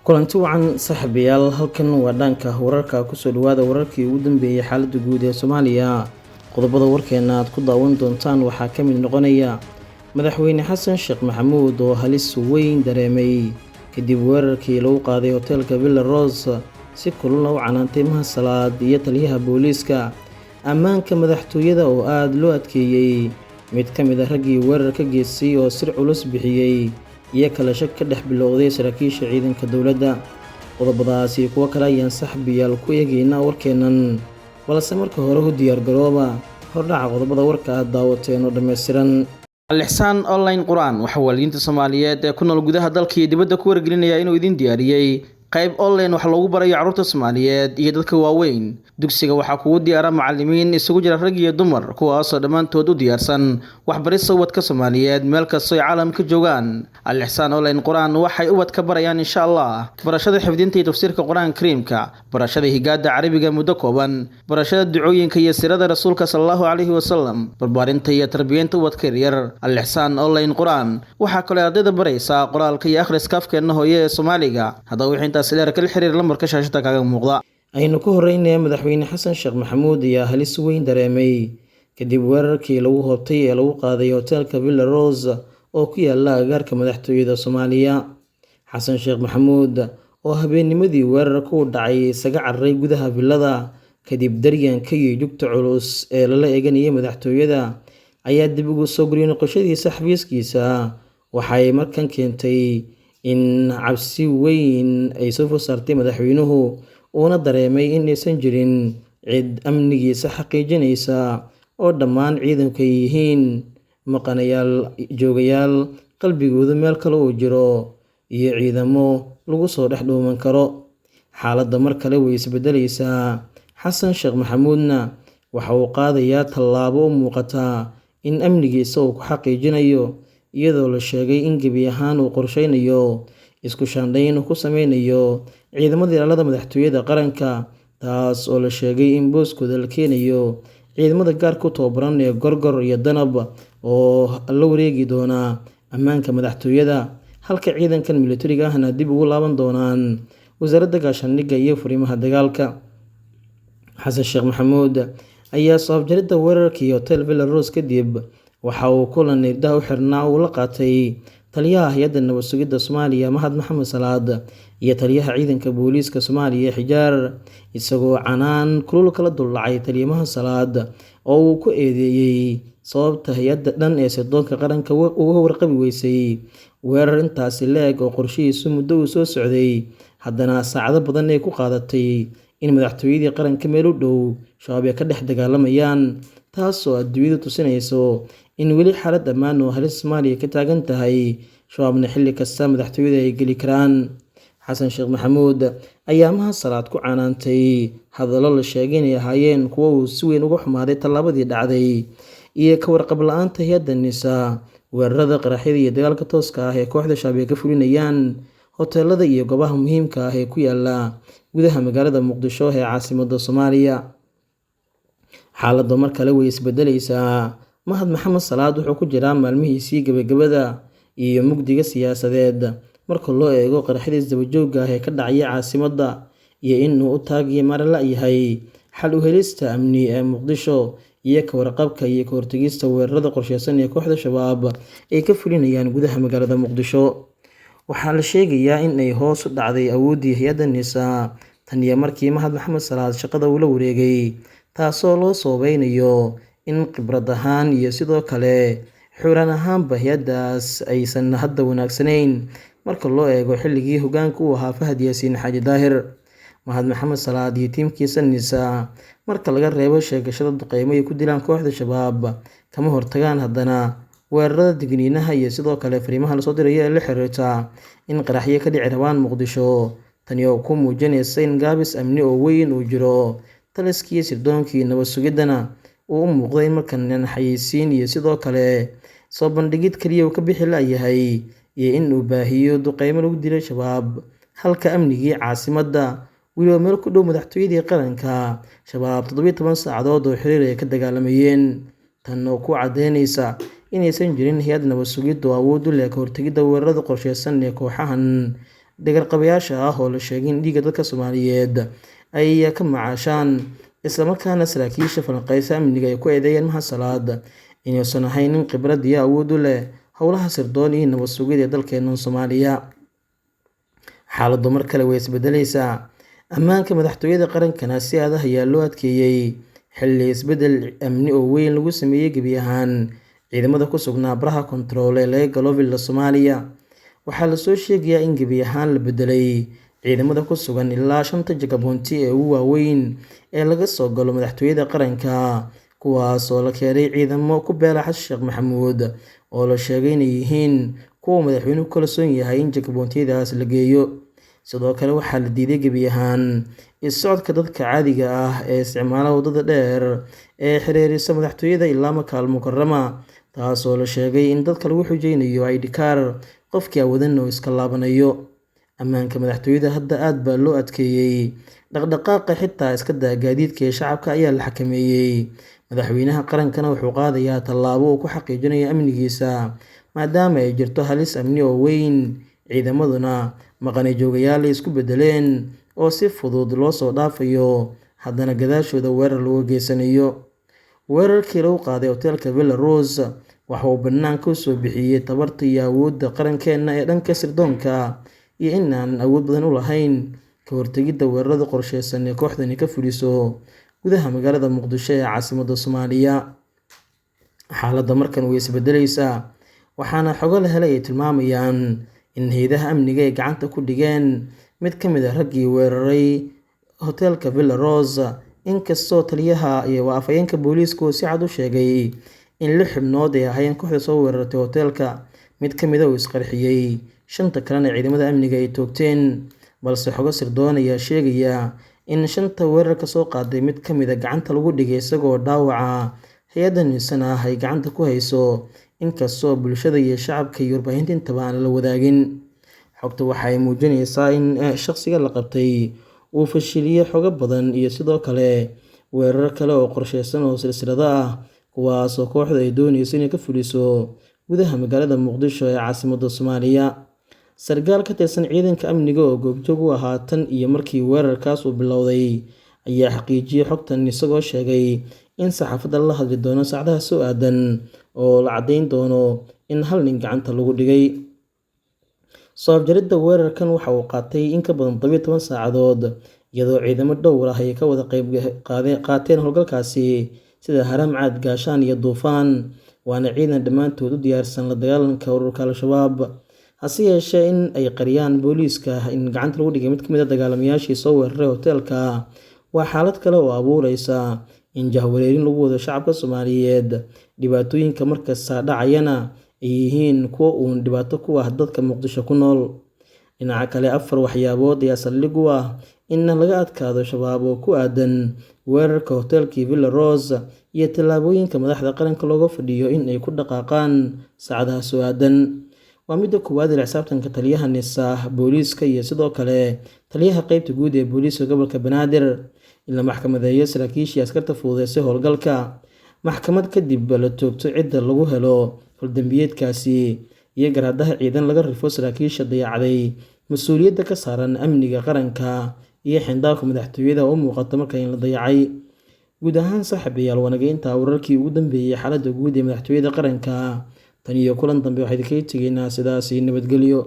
kulanti wacan saaxiibayaal halkan waa dhanka wararka kusoo dhawaada wararkii ugu dambeeyay xaaladda guud ee Soomaaliya. Qodobada warkeena aad ku daawan doontaan waxaa ka mid noqonaya madaxweyne Xasan Sheekh Maxamuud oo halis weyn dareemay kadib weerarkii lagu qaaday hotelka Villa Rose si kulul u canaantay Mahasalaad iyo taliyaha booliiska. Ammaanka madaxtooyada oo aad loo adkeeyay, mid ka mid ah raggii weerarka geystay oo sir culus bixiyay iyo kala shak ka dhex bilowday saraakiisha ciidanka dowladda. Qodobadaasi kuwa kale ayaan saaxiibayaal ku eegaynaa warkeenan, balse marka hore u diyaar garooba hordhaca qodobada warka aad daawateen oo dhammaystiran. Al-Ihsaan Online Qur'aan waxa waalidiinta Soomaaliyeed ee ku nool gudaha dalka iyo dibadda ku wargelinaya inuu idin diyaariyay qayb online wax loogu barayo carruurta Soomaaliyeed iyo dadka waaweyn. Dugsiga waxaa kugu diyaara macallimiin isugu jira rag iyo dumar, kuwaasoo dhammaantood u diyaarsan waxbarista ubadka Soomaaliyeed meel kasta oo caalamka joogaan. Al-Ihsaan Online Qur'aan waxay ubadka barayaan insha Allah barashada xifdinta iyo tafsiirka Qur'aanka Kariimka, barashada higaada Carabiga muddo kooban, barashada ducooyinka iyo sirada Rasuulka sallallahu alayhi wasallam, barbaarinta iyo tarbiyinta ubadka yar. Al-Ihsaan Online Qur'aan waxa kale ardayda baraysaa qoraalka iyo akhriska afkeena hooyo ee Soomaaliga. Haddaba intaas ilaa kala xiriir lambarka shaashada kaaga muuqda. Aynu ku horeynaa madaxweyne Xasan Sheekh Maxamuud ayaa halis weyn dareemay kadib weerarkii lagu hoobtay ee lagu qaaday hotelka Villa Rose oo ku yaala agagaarka madaxtooyada Soomaaliya. Xasan Sheekh Maxamuud oo habeennimadii weerarka u dhacay isaga carray gudaha villada kadib daryanka iyo jugta culus ee lala eeganayay madaxtooyada ayaa dib ugu soo guriyay noqoshadiisa xafiiskiisa. Waxay markan keentay in cabsi weyn ay soo fosaartay madaxweynuhu uuna dareemay in aysan jirin cid amnigiisa xaqiijinaysa oo dhammaan ciidanku ay yihiin maqanayaal joogayaal qalbigooda meel kale uu jiro iyo ciidamo lagu soo dhex dhuuman karo. Xaaladda mar kale way isbedelaysaa. Xasan Sheekh Maxamuudna waxa uu qaadayaa tallaabo u muuqata in amnigiisa uu ku xaqiijinayo, iyadoo la sheegay in gebi ahaan uu qorsheynayo isku shaandhayn ku sameynayo ciidamada ilaalada madaxtooyada qaranka, taas oo la sheegay in booskooda la keenayo ciidamada gaarka u tababaran ee Gorgor iyo Danab oo la wareegi doona ammaanka madaxtooyada, halka ciidankan militariga ahna dib ugu laaban doonaan wasaaradda gaashaandhigga iyo furimaha dagaalka. Xasan Sheekh Maxamuud ayaa soo afjaridda weerarkii hotel Villa Rose kadib waxa uu kulan irdaha u xirnaa uu la qaatay taliyaha hay'adda nabad sugidda Soomaaliya Mahad Maxamed Salaad iyo taliyaha ciidanka booliiska Soomaaliya Xijaar, isagoo canaan kulul kala duldhacay taliyaha Salaad oo uu ku eedeeyay sababta hay'adda dhan ee sirdoonka qaranka uga warqabi weysay weerar intaasi leeg oo qorshihiisu muddo uu soo socday, haddana saacado badan ay ku qaadatay in madaxtooyadii qaranka meel u dhow shabaab ay ka dhex dagaalamayaan, taasoo adduunyadu tusinayso in weli xaalad ammaan oo halis Soomaaliya ka taagan tahay, shabaabna xilli kasta madaxtooyada ay geli karaan. Xasan Sheekh Maxamuud ayaa Mahasalaad ku canaantay hadallo la sheegay inay ahaayeen kuwo uu si weyn uga xumaaday tallaabadii dhacday iyo ka warqab la'aanta hay'adda NISA, weerarada qaraxyada iyo dagaalka tooska ah ee kooxda shabaab ay ka fulinayaan hoteelada iyo goobaha muhiimka ah ee ku yaala gudaha magaalada Muqdisho ee caasimadda Soomaaliya. Xaaladdu mar kale way isbedelaysaa. Mahad Maxamed Salaad wuxuu ku jiraa maalmihiisii gabagabada iyo mugdiga siyaasadeed marka loo eego qaraxyada isdaba-joogga ah ee ka dhacaya caasimadda iyo in uu u taageero marin la'yahay xal u helista amni ee Muqdisho iyo ka warqabka iyo ka hortagista weerarada qorsheysan ee kooxda shabaab ay ka fulinayaan gudaha magaalada Muqdisho. Waxaa la sheegayaa in ay hoos u dhacday awooddii hay'adda NISA tan iyo markii Mahad Maxamed Salaad shaqada uu la wareegay, taasoo loo sabaynayo in khibrad ahaan iyo sidoo kale xuraan ahaanba hay'addaas aysan hadda wanaagsanayn marka loo eego xilligii hoggaanka u ahaa Fahad Yaasiin Xaaji Daahir. Mahad Maxamed Salaad iyo tiimkiisa NISA marka laga reebo sheegashada duqeymo ay ku dilaan kooxda shabaab kama hortagaan haddana weerarada digniinaha iyo sidoo kale fariimaha la soo dirayo ee la xiriirta in qaraxyo ka dhici rabaan Muqdisho, tani oo ku muujinaysa in gaabis amni oo weyn uu jiro. Taliskii sirdoonkii nabad sugiddana uu u muuqday in markan xayeysiin iyo sidoo kale soo bandhigid kaliya uu ka bixi la'yahay iyo in uu baahiyo duqeymo lagu dilay shabaab, halka amnigii caasimadda weliba meel ku dhow madaxtooyadii qaranka shabaab 17 saacadood oo xiriir ay ka dagaalamayeen, tan oo ku cadeynaysa inaysan jirin hay'ad nabad sugid oo awood u leh ka hortagidda weerarada qorsheysan ee kooxahan dhagarqabayaasha ah oo la sheegay in dhiigga dadka Soomaaliyeed ay ka macaashaan, isla markaana saraakiisha falanqeysa amniga ay ku eedeeyeen Mahad Salaad inuusan ahayn nin khibrad iyo awood u leh howlaha sirdoon iyo nabad sugid ee dalkeena Soomaaliya. Xaaladdu mar kale way isbedelaysaa. Ammaanka madaxtooyada qarankana si aad ah ayaa loo adkeeyay xilli isbedel amni oo weyn lagu sameeyay gebi ahaan ciidamada ku sugnaa baraha kontarool ee laga galo villa Soomaaliya. Waxaa la soo sheegayaa in gebi ahaan la bedelay ciidamada ku sugan ilaa 5 jagabonti ee ugu waaweyn ee laga soo galo madaxtooyada qaranka, kuwaas oo la keenay ciidamo ku beela Xasan Sheekh Maxamuud oo la sheegay inay yihiin kuwa madaxweynuhu kalsoon yahay in jagabontiyadaas la geeyo. Sidoo kale waxaa la diiday gebi ahaan socodka dadka caadiga ah ee isticmaala wadada dheer ee xiriirisa madaxtooyada ilaa Maka al-Mukarrama, taasoo la sheegay in dadka lagu xujeynayo ID card qofkii awoodan oo iska laabanayo. Ammaanka madaxtooyada hadda aad baa loo adkeeyay, dhaqdhaqaaqa xitaa iska daa gaadiidka ee shacabka ayaa la xakameeyay. Madaxweynaha qarankana wuxuu qaadayaa tallaabo uu ku xaqiijinayo amnigiisa maadaama ay jirto halis amni oo weyn, ciidamaduna maqane joogayaal ay isku bedeleen oo si fudud loo soo dhaafayo, haddana gadaashooda weerar looga geysanayo. Weerarkii lagu qaaday hoteelka Villa Rose waxa uu bannaanka u soo bixiyay tabarta iyo awoodda qarankeena ee dhanka sirdoonka, iyo in aan awood badan u lahayn ka hortagidda weerarada qorsheysan ee kooxdani ka fuliso gudaha magaalada Muqdisho ee caasimadda Soomaaliya. Xaaladda markan way isbedelaysaa, waxaana xogo la helay ay tilmaamayaan in hay'adaha amniga ay gacanta ku dhigeen mid ka mid ah raggii weeraray hoteelka Villa Rose, inkastoo taliyaha iyo afhayeenka booliisku si cad u sheegay in 6 xubnood ay ahaayeen kooxda soo weerartay hoteelka, mid ka mid ah uu isqarxiyay, 5 kalena ciidamada amniga ay toogteen. Balse xogo sirdoon ayaa sheegaya in 5 weerarka soo qaaday mid ka mid ah gacanta lagu dhigay isagoo dhaawaca, hay'adda nisana ay gacanta ku hayso, inkastoo bulshada iyo shacabka iyo warbaahinta intaba aan la wadaagin. Xogta waxa ay muujinaysaa in shakhsiga la qabtay uu fashiliyay xogo badan iyo sidoo kale weerar kale oo qorsheysan oo silsilado ah, kuwaas oo kooxdu ay doonayso inay ka fuliso gudaha magaalada Muqdisho ee caasimadda Soomaaliya. Sarkaal ka tirsan ciidanka amniga oo goobjoog u ahaa tan iyo markii weerarkaas uu bilowday ayaa xaqiijiyay xogtan, isagoo sheegay in saxaafadda la hadli doono saacadaha soo aadan oo la caddeyn doono in hal nin gacanta lagu dhigay. Soo afjaridda weerarkan waxa uu qaatay in ka badan 12 saacadood, iyadoo ciidamo dhowr ah ay ka wada qayb qaateen howlgalkaasi sida Haram Cad, Gaashaan iyo Duufaan, waana ciidan dhammaantood u diyaarsan la dagaalanka ururka Al-Shabaab. Hase yeeshee in ay qariyaan booliiska in gacanta lagu dhigay mid ka mid ah dagaalamayaashii soo weeraray hoteelka waa xaalad kale oo abuureysa in jahwareerin lagu wado shacabka Soomaaliyeed. Dhibaatooyinka markasta dhacayana ay yihiin kuwo uun dhibaato ku ah dadka Muqdisho ku nool. Dhinaca kale, 4 waxyaabood ayaa saldhig u ah in laga adkaado Shabaab oo ku aadan weerarka hoteelkii Villa Rose iyo tallaabooyinka madaxda qaranka looga fadhiyo in ay ku dhaqaaqaan saacadaha soo aadan. Waa midda koowaad ee xisaabtanka taliyaha NISA booliiska iyo sidoo kale taliyaha qaybta guud ee booliiska gobolka Banaadir in la maxkamadeeyo saraakiishii askarta fududeysay howlgalka. Maxkamad kadib la toogto cidda lagu helo faldambiyeedkaasi, iyo garaadaha ciidan laga rifo saraakiisha dayacday mas'uuliyadda ka saaran amniga qaranka iyo xindaafka madaxtooyada oo u muuqata marka in la dayacay. Guud ahaan saaxiibayaal, waa naga intaa wararkii ugu dambeeyay xaaladda guud ee madaxtooyada qaranka. Tan iyo kulan dambe waxaan idinkaga tegaynaa sidaas iyo nabadgelyo.